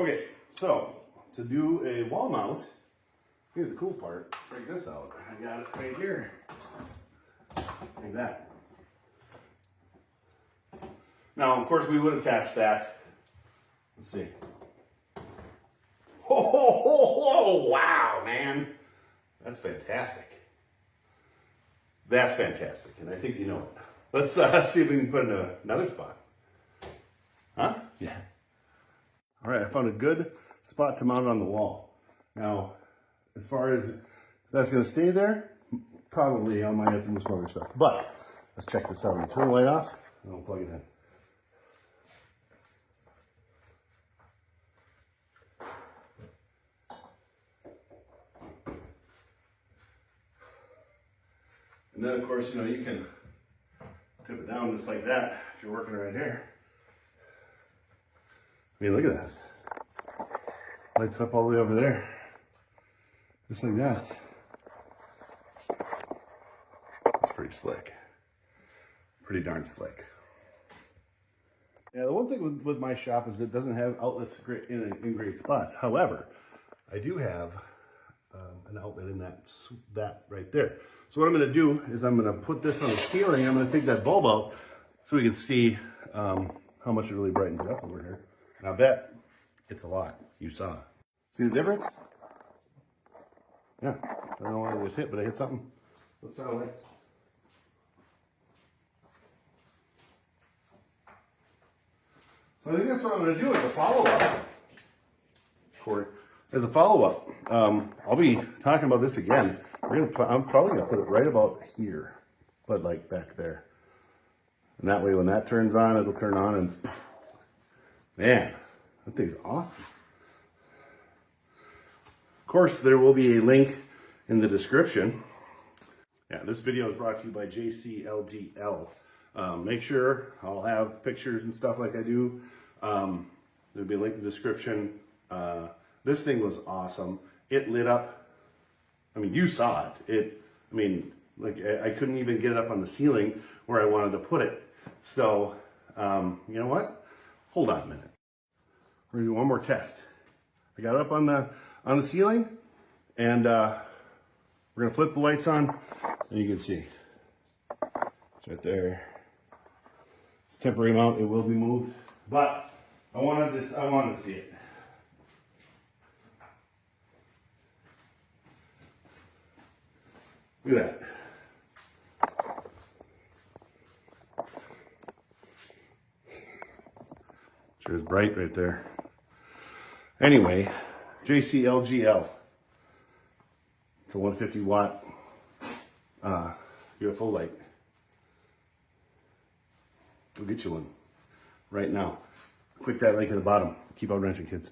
Okay, so to do a wall mount, here's the cool part. Check this out. I got it right here. Like that. Now, of course, we would attach that. Let's see. Oh, wow, man. That's fantastic. That's fantastic, and I think you know it. Let's see if we can put it in another spot. Huh? Yeah. All right, I found a good spot to mount it on the wall. Now, as far as if that's going to stay there, probably I might have to move some other stuff. But let's check this out. I'm going to turn the light off, and I'll plug it in. And then, of course, you know, you can tip it down just like that if you're working right here. I mean, look at that. Lights up all the way over there. Just like that. It's pretty slick. Pretty darn slick. Yeah, the one thing with my shop is it doesn't have outlets in great spots. However, I do have an outlet in that right there. So what I'm going to do is I'm going to put this on the ceiling. I'm going to take that bulb out so we can see how much it really brightens it up over here. And I bet it's a lot. You saw. See the difference? Yeah. I don't know what I just hit, but I hit something. Let's try the lights. So I think that's what I'm going to do as a follow-up. Corey, as a follow-up, I'll be talking about this again. I'm probably going to put it right about here, but like back there. And that way when that turns on, it'll turn on and man, that thing's awesome. Of course, there will be a link in the description. Yeah, this video is brought to you by JCLGL. Make sure I'll have pictures and stuff like I do. There'll be a link in the description. This thing was awesome. It lit up. I mean, you saw it. I mean, like I couldn't even get it up on the ceiling where I wanted to put it. So, you know what? Hold on a minute. We're gonna do one more test. I got it up on the ceiling, and we're gonna flip the lights on, and you can see it's right there. It's a temporary mount. It will be moved, but I wanted to see it. Look at that. Sure is bright right there. Anyway, JCLGL. It's a 150 watt UFO light. We'll get you one right now. Click that link at the bottom. Keep on wrenching, kids.